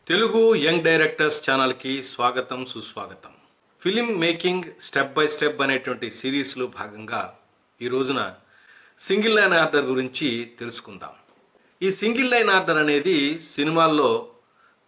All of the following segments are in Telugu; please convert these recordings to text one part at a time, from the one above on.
తెలుగు యంగ్ డైరెక్టర్స్ ఛానల్కి స్వాగతం సుస్వాగతం. Film making step by step అనేటువంటి సిరీస్లో భాగంగా ఈ రోజున సింగిల్ లైన్ ఆర్డర్ గురించి తెలుసుకుందాం. ఈ సింగిల్ లైన్ ఆర్డర్ అనేది సినిమాల్లో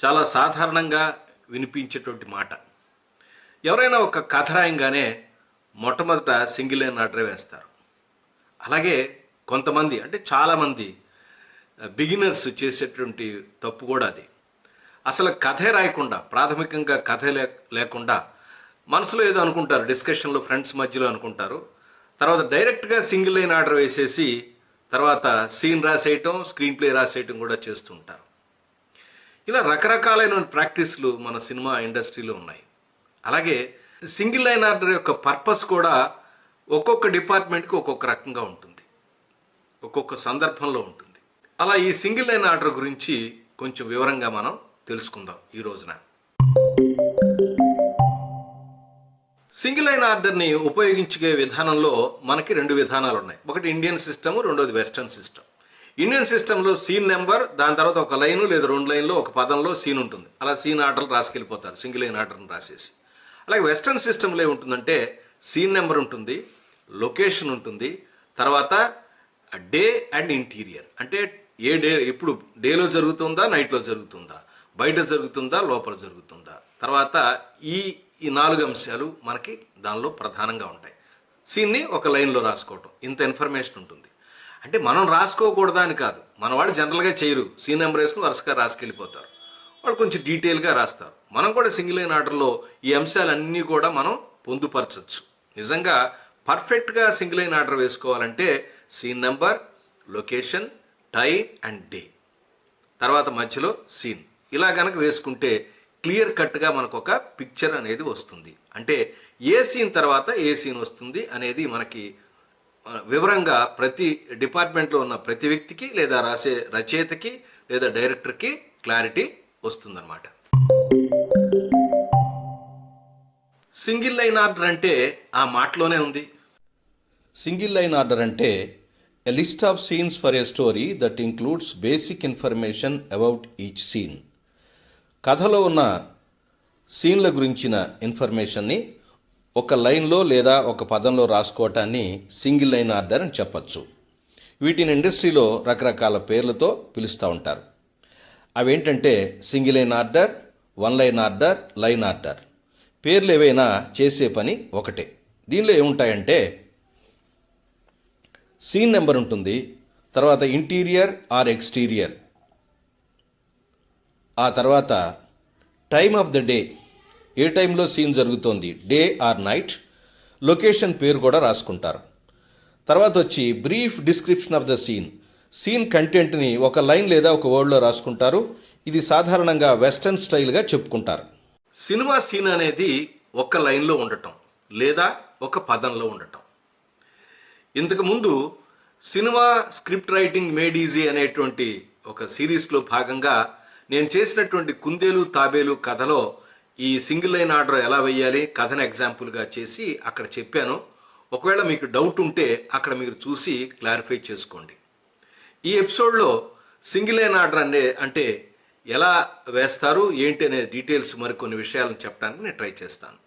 చాలా సాధారణంగా వినిపించేటువంటి మాట. ఎవరైనా ఒక కథ రాయంగానే మొట్టమొదట సింగిల్ లైన్ ఆర్డర్ వేస్తారు. అలాగే కొంతమంది అంటే చాలామంది బిగినర్స్ చేసేటువంటి తప్పు కూడా అది. అసలు కథే రాయకుండా ప్రాథమికంగా కథ లేకుండా మనసులో ఏదో అనుకుంటారు, డిస్కషన్లో ఫ్రెండ్స్ మధ్యలో అనుకుంటారు. తర్వాత డైరెక్ట్గా సింగిల్ లైన్ ఆర్డర్ వేసేసి తర్వాత సీన్ రాసేయటం, స్క్రీన్ ప్లే రాసేయటం కూడా చేస్తుంటారు. ఇలా రకరకాలైన ప్రాక్టీస్లు మన సినిమా ఇండస్ట్రీలో ఉన్నాయి. అలాగే సింగిల్ లైన్ ఆర్డర్ యొక్క పర్పస్ కూడా ఒక్కొక్క డిపార్ట్మెంట్కి ఒక్కొక్క రకంగా ఉంటుంది, ఒక్కొక్క సందర్భంలో ఉంటుంది. అలా ఈ సింగిల్ లైన్ ఆర్డర్ గురించి కొంచెం వివరంగా మనం తెలుసుకుందాం ఈ రోజున. సింగిల్ లైన్ ఆర్డర్ని ఉపయోగించే విధానంలో మనకి రెండు విధానాలు ఉన్నాయి. ఒకటి ఇండియన్ సిస్టమ్, రెండోది వెస్టర్న్ సిస్టమ్. ఇండియన్ సిస్టంలో సీన్ నెంబర్, దాని తర్వాత ఒక లైను లేదా రెండు లైన్లో ఒక పదంలో సీన్ ఉంటుంది. అలా సీన్ ఆర్డర్లు రాసుకెళ్ళిపోతారు, సింగిల్ లైన్ ఆర్డర్ని రాసేసి. అలాగే వెస్టర్న్ సిస్టంలో ఏముంటుందంటే సీన్ నెంబర్ ఉంటుంది, లొకేషన్ ఉంటుంది, తర్వాత డే అండ్ ఇంటీరియర్. అంటే ఏ డే, ఎప్పుడు డేలో జరుగుతుందా, నైట్లో జరుగుతుందా, బయట జరుగుతుందా, లోపల జరుగుతుందా. తర్వాత ఈ నాలుగు అంశాలు మనకి దానిలో ప్రధానంగా ఉంటాయి. సీన్ని ఒక లైన్లో రాసుకోవటం, ఇంత ఇన్ఫర్మేషన్ ఉంటుంది. అంటే మనం రాసుకోకూడదా అని కాదు, మన వాళ్ళు జనరల్గా చేయరు, సీన్ నెంబర్ వేసుకుని వరుసగా రాసుకెళ్ళిపోతారు. వాళ్ళు కొంచెం డీటెయిల్గా రాస్తారు. మనం కూడా సింగిల్ లైన్ ఆర్డర్లో ఈ అంశాలన్నీ కూడా మనం పొందుపరచవచ్చు. నిజంగా పర్ఫెక్ట్గా సింగిల్ లైన్ ఆర్డర్ వేసుకోవాలంటే scene number, location, time and day, తర్వాత మధ్యలో సీన్, ఇలా కనుక వేసుకుంటే క్లియర్ కట్గా మనకు ఒక పిక్చర్ అనేది వస్తుంది. అంటే ఏ సీన్ తర్వాత ఏ సీన్ వస్తుంది అనేది మనకి వివరంగా ప్రతి డిపార్ట్మెంట్లో ఉన్న ప్రతి వ్యక్తికి లేదా రాసే రచయితకి లేదా డైరెక్టర్కి క్లారిటీ వస్తుందన్నమాట. సింగిల్ లైన్ ఆర్డర్ అంటే ఆ మాటలోనే ఉంది. సింగిల్ లైన్ ఆర్డర్ అంటే a list of scenes for a story that includes basic information about each scene. కథలో ఉన్న సీన్ల గురించిన ఇన్ఫర్మేషన్ని ఒక లైన్లో లేదా ఒక పదంలో రాసుకోవటాన్ని సింగిల్ లైన్ ఆర్డర్ అని చెప్పచ్చు. వీటిని ఇండస్ట్రీలో రకరకాల పేర్లతో పిలుస్తూ ఉంటారు. అవేంటంటే single line order, one line order, line order. పేర్లు ఏవైనా చేసే పని ఒకటే. దీనిలో ఏముంటాయంటే సీన్ నెంబర్ ఉంటుంది, తర్వాత ఇంటీరియర్ ఆర్ ఎక్స్టీరియర్, ఆ తర్వాత టైమ్ ఆఫ్ ద డే, ఏ టైంలో సీన్ జరుగుతోంది, డే ఆర్ నైట్, లొకేషన్ పేరు కూడా రాసుకుంటారు. తర్వాత వచ్చి brief description of the scene, scene కంటెంట్ని ఒక లైన్ లేదా ఒక వర్డ్లో రాసుకుంటారు. ఇది సాధారణంగా వెస్టర్న్ స్టైల్గా చెప్పుకుంటారు. సినిమా సీన్ అనేది ఒక లైన్లో ఉండటం లేదా ఒక పదంలో ఉండటం. ఇంతకుముందు cinema script writing made easy అనేటువంటి ఒక సిరీస్లో భాగంగా నేను చేసినటువంటి కుందేలు తాబేలు కథలో ఈ సింగిల్ లైన్ ఆర్డర్ ఎలా వేయాలి కథను ఎగ్జాంపుల్గా చేసి అక్కడ చెప్పాను. ఒకవేళ మీకు డౌట్ ఉంటే అక్కడ మీరు చూసి క్లారిఫై చేసుకోండి. ఈ ఎపిసోడ్లో సింగిల్ లైన్ ఆర్డర్ అంటే ఎలా వేస్తారు ఏంటి అనే డీటెయిల్స్ మరికొన్ని విషయాలను చెప్పడానికి నేను ట్రై చేస్తాను.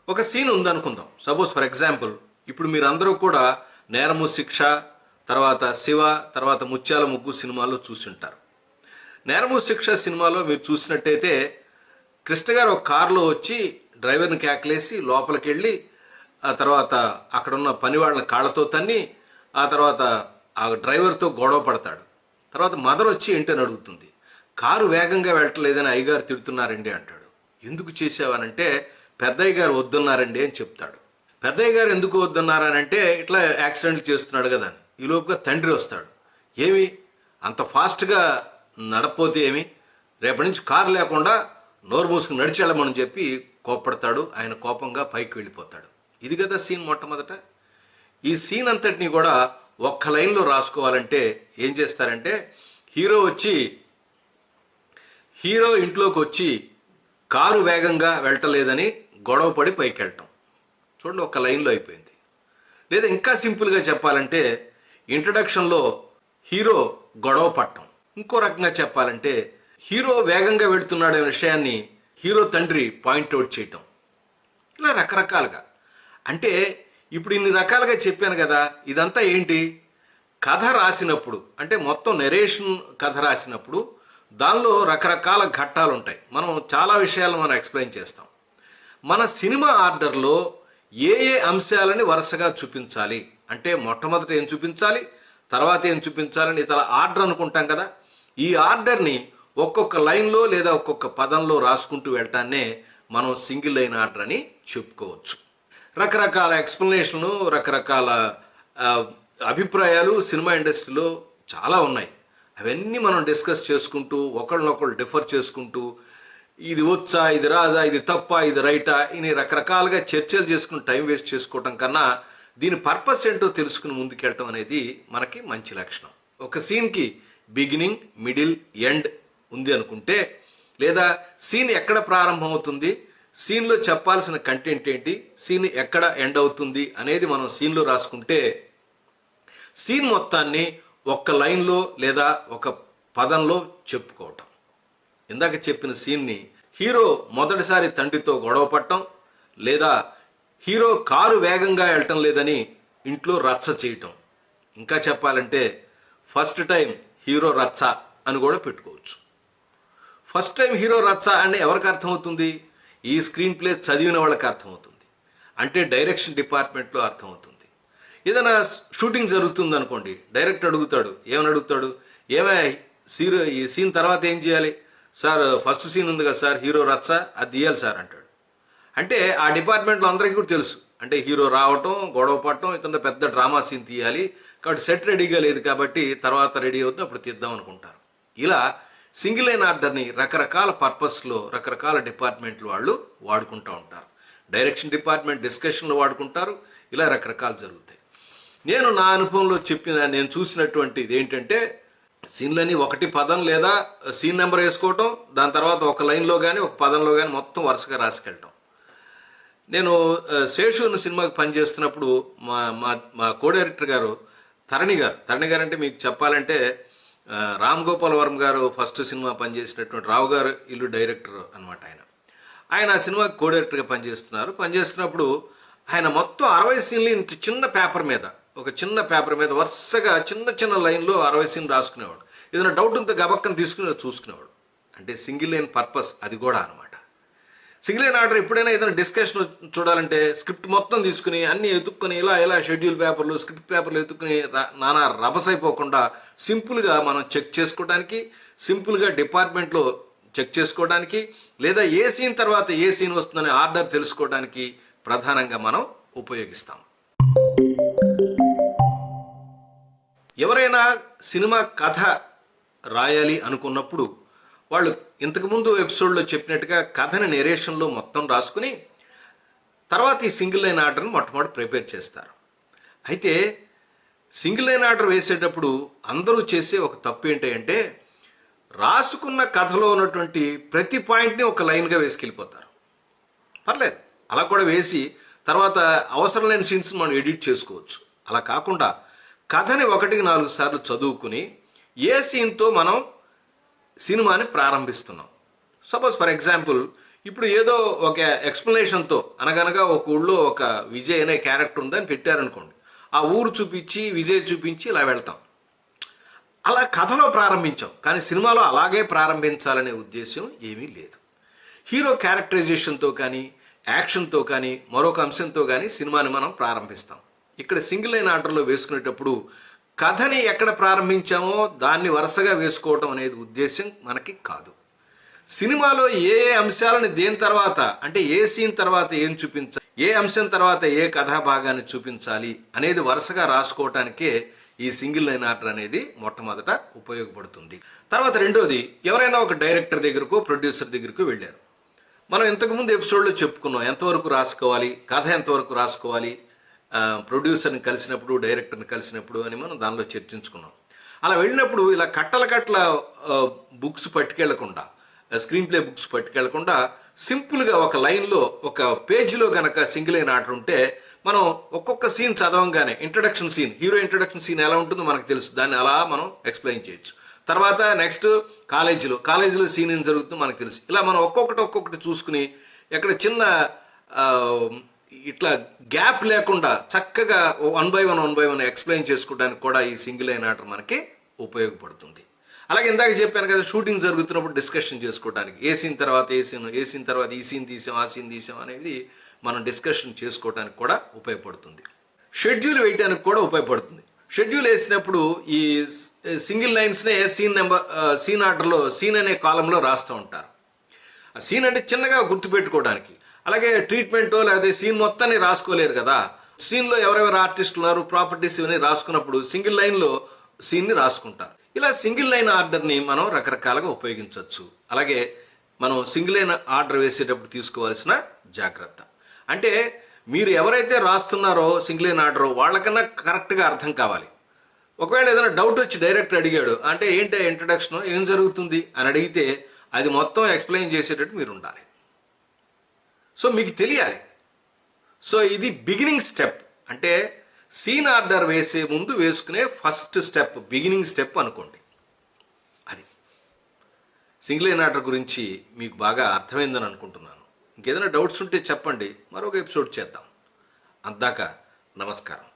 ఒక సీన్ ఉందనుకుందాం. సపోజ్ ఫర్ ఎగ్జాంపుల్ ఇప్పుడు మీరు అందరూ కూడా నేరము శిక్ష, తర్వాత శివ, తర్వాత ముత్యాల ముగ్గు సినిమాలో చూసుంటారు. నేరము శిక్ష సినిమాలో మీరు చూసినట్టయితే కృష్ణ గారు ఒక కారులో వచ్చి డ్రైవర్ని కేకలేసి లోపలికి వెళ్ళి ఆ తర్వాత అక్కడున్న పని వాళ్ళని కాళ్ళతో తన్ని ఆ తర్వాత ఆ డ్రైవర్తో గొడవ పడతాడు. తర్వాత మదర్ వచ్చి ఏంటని అడుగుతుంది. కారు వేగంగా వెళ్ళట్లేదని అయ్యగారు తిడుతున్నారండి అంటాడు. ఎందుకు చేసావనంటే పెద్దయ్య గారు వద్దన్నారండి అని చెప్తాడు. పెద్దయ్య గారు ఎందుకు వద్దన్నారనంటే ఇట్లా యాక్సిడెంట్లు చేస్తున్నాడు కదా అని. ఈ లోపుగా తండ్రి వస్తాడు. ఏమి అంత ఫాస్ట్గా నడపోతే ఏమి, రేపటి నుంచి కారు లేకుండా నోరు మూసుకుని నడిచి వెళ్ళమని చెప్పి కోప్పడతాడు. ఆయన కోపంగా పైకి వెళ్ళిపోతాడు. ఇది కదా సీన్ మొట్టమొదట. ఈ సీన్ అంతటినీ కూడా ఒక్క లైన్లో రాసుకోవాలంటే ఏం చేస్తారంటే హీరో ఇంట్లోకి వచ్చి కారు వేగంగా వెళ్ళటలేదని గొడవపడి పైకి వెళ్ళటం. చూడండి, ఒక లైన్లో అయిపోయింది. లేదా ఇంకా సింపుల్గా చెప్పాలంటే ఇంట్రడక్షన్లో హీరో గొడవ పట్టడం. ఇంకో రకంగా చెప్పాలంటే హీరో వేగంగా వెళుతున్నాడు అనే విషయాన్ని హీరో తండ్రి పాయింట్అవుట్ చేయటం, ఇలా రకరకాలుగా. అంటే ఇప్పుడు ఇన్ని రకాలుగా చెప్పాను కదా, ఇదంతా ఏంటి? కథ రాసినప్పుడు, అంటే మొత్తం నెరేషన్ కథ రాసినప్పుడు దానిలో రకరకాల ఘట్టాలు ఉంటాయి. మనం చాలా విషయాలు మనం ఎక్స్ప్లెయిన్ చేస్తాం. మన సినిమా ఆర్డర్లో ఏ ఏ అంశాలని వరుసగా చూపించాలి అంటే మొట్టమొదట ఏం చూపించాలి, తర్వాత ఏం చూపించాలని ఇతర ఆర్డర్ అనుకుంటాం కదా. ఈ ఆర్డర్ని ఒక్కొక్క లైన్లో లేదా ఒక్కొక్క పదంలో రాసుకుంటూ వెళ్ళటాన్నే మనం సింగిల్ లైన్ ఆర్డర్ అని చెప్పుకోవచ్చు. రకరకాల ఎక్స్ప్లెనేషన్లు, రకరకాల అభిప్రాయాలు సినిమా ఇండస్ట్రీలో చాలా ఉన్నాయి. అవన్నీ మనం డిస్కస్ చేసుకుంటూ ఒకళ్ళనొకళ్ళు డిఫర్ చేసుకుంటూ ఇది వచ్చా, ఇది రాజా, ఇది తప్ప, ఇది రైటా, ఇని రకరకాలుగా చర్చలు చేసుకుని టైం వేస్ట్ చేసుకోవటం కన్నా దీని పర్పస్ ఏంటో తెలుసుకుని ముందుకెళ్ళటం అనేది మనకి మంచి లక్షణం. ఒక సీన్కి బిగినింగ్, మిడిల్, ఎండ్ ఉంది అనుకుంటే, లేదా సీన్ ఎక్కడ ప్రారంభం అవుతుంది, సీన్లో చెప్పాల్సిన కంటెంట్ ఏంటి, సీన్ ఎక్కడ ఎండ్ అవుతుంది అనేది మనం సీన్లో రాసుకుంటే సీన్ మొత్తాన్ని ఒక్క లైన్లో లేదా ఒక పదంలో చెప్పుకోవటం. ఇందాక చెప్పిన సీన్ని హీరో మొదటిసారి తండ్రితో గొడవ పడటం, లేదా హీరో కారు వేగంగా వెళ్ళటం లేదని ఇంట్లో రచ్చ చేయటం. ఇంకా చెప్పాలంటే ఫస్ట్ టైం హీరో రచ్చ అని కూడా పెట్టుకోవచ్చు. ఫస్ట్ టైం హీరో రచ్చ అంటే ఎవరికి అర్థమవుతుంది? ఈ స్క్రీన్ ప్లే చదివిన వాళ్ళకి అర్థమవుతుంది, అంటే డైరెక్షన్ డిపార్ట్మెంట్లో అర్థమవుతుంది. ఏదైనా షూటింగ్ జరుగుతుంది అనుకోండి, డైరెక్టర్ అడుగుతాడు, ఏమని అడుగుతాడు, ఈ సీన్ తర్వాత ఏం చేయాలి సార్, ఫస్ట్ సీన్ ఉంది కదా సార్, హీరో రచ్చ, అది తీయాలి సార్ అంటాడు. అంటే ఆ డిపార్ట్మెంట్లో అందరికీ కూడా తెలుసు, అంటే హీరో రావటం, గొడవ పడటం, ఇతను పెద్ద డ్రామా సీన్ తీయాలి కాబట్టి సెట్ రెడీగా లేదు కాబట్టి తర్వాత రెడీ అవుతుంది, అప్పుడు తీద్దాం అనుకుంటారు. ఇలా సింగిల్ లైన్ ఆర్డర్ని రకరకాల పర్పస్లో రకరకాల డిపార్ట్మెంట్లు వాళ్ళు వాడుకుంటూ ఉంటారు. డైరెక్షన్ డిపార్ట్మెంట్ డిస్కషన్లో వాడుకుంటారు. ఇలా రకరకాలు జరుగుతాయి. నేను నా అనుభవంలో నేను చూసినటువంటిది ఏంటంటే, సీన్లని ఒకటి పదం లేదా సీన్ నెంబర్ వేసుకోవటం, దాని తర్వాత ఒక లైన్లో కానీ ఒక పదంలో కానీ మొత్తం వరుసగా రాసుకెళ్ళటం. నేను శేషు సినిమాకి పనిచేస్తున్నప్పుడు మా కో డైరెక్టర్ గారు తరణి గారు అంటే మీకు చెప్పాలంటే రామ్ గోపాల్ వర్మ గారు ఫస్ట్ సినిమా పనిచేసినటువంటి రావు గారు ఇల్లు డైరెక్టర్ అనమాట. ఆయన ఆ సినిమాకి కో డైరెక్టర్గా పనిచేస్తున్నప్పుడు ఆయన మొత్తం 60 సీన్లు ఇంత చిన్న పేపర్ మీద, ఒక చిన్న పేపర్ మీద వరుసగా చిన్న చిన్న లైన్లో 60 సీన్లు రాసుకునేవాడు. ఏదైనా డౌట్ ఉంటే గబక్కని తీసుకుని చూసుకునేవాడు. అంటే సింగిల్ లైన్ పర్పస్ అది కూడా అనమాట. సింగిల్ లైన్ ఆర్డర్ ఎప్పుడైనా ఏదైనా డిస్కషన్ చూడాలంటే స్క్రిప్ట్ మొత్తం తీసుకుని అన్ని ఎత్తుక్కుని ఇలా షెడ్యూల్ పేపర్లు, స్క్రిప్ట్ పేపర్లు ఎత్తుక్కుని నానా రభస అయిపోకుండా సింపుల్గా మనం చెక్ చేసుకోవడానికి, సింపుల్గా డిపార్ట్మెంట్లో చెక్ చేసుకోవడానికి, లేదా ఏ సీన్ తర్వాత ఏ సీన్ వస్తుందనే ఆర్డర్ తెలుసుకోవడానికి ప్రధానంగా మనం ఉపయోగిస్తాం. ఎవరైనా సినిమా కథ రాయాలి అనుకున్నప్పుడు వాళ్ళు ఇంతకుముందు ఎపిసోడ్లో చెప్పినట్టుగా కథని నెరేషన్లో మొత్తం రాసుకుని తర్వాత ఈ సింగిల్ లైన్ ఆర్డర్ని మొట్టమొదటి ప్రిపేర్ చేస్తారు. అయితే సింగిల్ లైన్ ఆర్డర్ వేసేటప్పుడు అందరూ చేసే ఒక తప్పు ఏంటంటే, రాసుకున్న కథలో ఉన్నటువంటి ప్రతి పాయింట్ని ఒక లైన్గా వేసుకెళ్ళిపోతారు. పర్లేదు, అలా కూడా వేసి తర్వాత అవసరం లేని సీన్స్ మనం ఎడిట్ చేసుకోవచ్చు. అలా కాకుండా కథని 1-4 సార్లు చదువుకుని ఏ సీన్తో మనం సినిమాని ప్రారంభిస్తున్నాం. సపోజ్ ఫర్ ఎగ్జాంపుల్ ఇప్పుడు ఏదో ఒక ఎక్స్ప్లెనేషన్తో అనగనగా ఒక ఊళ్ళో ఒక విజయ్ అనే క్యారెక్టర్ ఉందని పెట్టారనుకోండి, ఆ ఊరు చూపించి విజయ్ చూపించి ఇలా వెళ్తాం. అలా కథలో ప్రారంభించాం, కానీ సినిమాలో అలాగే ప్రారంభించాలనే ఉద్దేశం ఏమీ లేదు. హీరో క్యారెక్టరైజేషన్తో కానీ యాక్షన్తో కానీ మరొక అంశంతో కానీ సినిమాని మనం ప్రారంభిస్తాం. ఇక్కడ సింగిల్ లైన్ ఆర్డర్లో వేసుకునేటప్పుడు కథని ఎక్కడ ప్రారంభించామో దాన్ని వరుసగా వేసుకోవటం అనేది ఉద్దేశం మనకి కాదు. సినిమాలో ఏ అంశాలను దేని తర్వాత, అంటే ఏ సీన్ తర్వాత ఏం చూపించాలి, ఏ అంశం తర్వాత ఏ కథా భాగాన్ని చూపించాలి అనేది వరుసగా రాసుకోవటానికే ఈ సింగిల్ లైన్ ఆర్డర్ అనేది మొట్టమొదట ఉపయోగపడుతుంది. తర్వాత రెండోది, ఎవరైనా ఒక డైరెక్టర్ దగ్గరకు, ప్రొడ్యూసర్ దగ్గరకు వెళ్ళారు. మనం ఇంతకుముందు ఎపిసోడ్లో చెప్పుకున్నాం ఎంతవరకు రాసుకోవాలి, కథ ఎంతవరకు రాసుకోవాలి, ప్రొడ్యూసర్ని కలిసినప్పుడు, డైరెక్టర్ని కలిసినప్పుడు అని మనం దానిలో చర్చించుకున్నాం. అలా వెళ్ళినప్పుడు ఇలా కట్టల బుక్స్ పట్టుకెళ్లకుండా, స్క్రీన్ ప్లే బుక్స్ పట్టుకెళ్లకుండా సింపుల్గా ఒక లైన్లో ఒక పేజీలో కనుక సింగిల్ లైన్ ఆర్డర్ ఉంటే మనం ఒక్కొక్క సీన్ చదవంగానే introduction scene, hero introduction scene ఎలా ఉంటుందో మనకు తెలుసు, దాన్ని అలా మనం ఎక్స్ప్లెయిన్ చేయొచ్చు. తర్వాత నెక్స్ట్ కాలేజీలో సీన్ ఏం జరుగుతుందో మనకు తెలుసు. ఇలా మనం ఒక్కొక్కటి చూసుకుని ఎక్కడ చిన్న ఇట్లా గ్యాప్ లేకుండా చక్కగా వన్ బై వన్ ఎక్స్ప్లెయిన్ చేసుకోవడానికి కూడా ఈ సింగిల్ లైన్ ఆర్డర్ మనకి ఉపయోగపడుతుంది. అలాగే ఇందాక చెప్పాను కదా, షూటింగ్ జరుగుతున్నప్పుడు డిస్కషన్ చేసుకోవడానికి ఏ సీన్ తర్వాత ఏ సీన్ తర్వాత ఈ సీన్ తీసాం ఆ సీన్ తీసాం అనేది మనం డిస్కషన్ చేసుకోవడానికి కూడా ఉపయోగపడుతుంది. షెడ్యూల్ వేయడానికి కూడా ఉపయోగపడుతుంది. షెడ్యూల్ వేసినప్పుడు ఈ సింగిల్ లైన్స్నే సీన్ ఆర్డర్లో సీన్ అనే కాలంలో రాస్తూ ఉంటారు. ఆ సీన్ అంటే చిన్నగా గుర్తుపెట్టుకోవడానికి. అలాగే ట్రీట్మెంటో లేకపోతే సీన్ మొత్తాన్ని రాసుకోలేరు కదా, సీన్లో ఎవరెవరు ఆర్టిస్టులు ఉన్నారు, ప్రాపర్టీస్ ఇవన్నీ రాసుకున్నప్పుడు సింగిల్ లైన్లో సీన్ని రాసుకుంటారు. ఇలా సింగిల్ లైన్ ఆర్డర్ని మనం రకరకాలుగా ఉపయోగించవచ్చు. అలాగే మనం సింగిల్ లైన్ ఆర్డర్ వేసేటప్పుడు తీసుకోవాల్సిన జాగ్రత్త అంటే, మీరు ఎవరైతే రాస్తున్నారో సింగిల్ లైన్ ఆర్డర్ వాళ్ళకన్నా కరెక్ట్గా అర్థం కావాలి. ఒకవేళ ఏదైనా డౌట్ వచ్చి డైరెక్టర్ అడిగాడు అంటే, ఏంటి ఇంట్రడక్షన్ ఏం జరుగుతుంది అని అడిగితే అది మొత్తం ఎక్స్ప్లెయిన్ చేసేటట్టు మీరు ఉండాలి. సో మీకు తెలియాలి. సో ఇది బిగినింగ్ స్టెప్ అంటే సీన్ ఆర్డర్ వేసే ముందు వేసుకునే ఫస్ట్ స్టెప్, బిగినింగ్ స్టెప్ అనుకోండి. అది సింగిల్ లైన్ ఆర్డర్ గురించి మీకు బాగా అర్థమైందని అనుకుంటున్నాను. ఇంకేదైనా డౌట్స్ ఉంటే చెప్పండి, మరొక ఎపిసోడ్ చేద్దాం. అందాక నమస్కారం.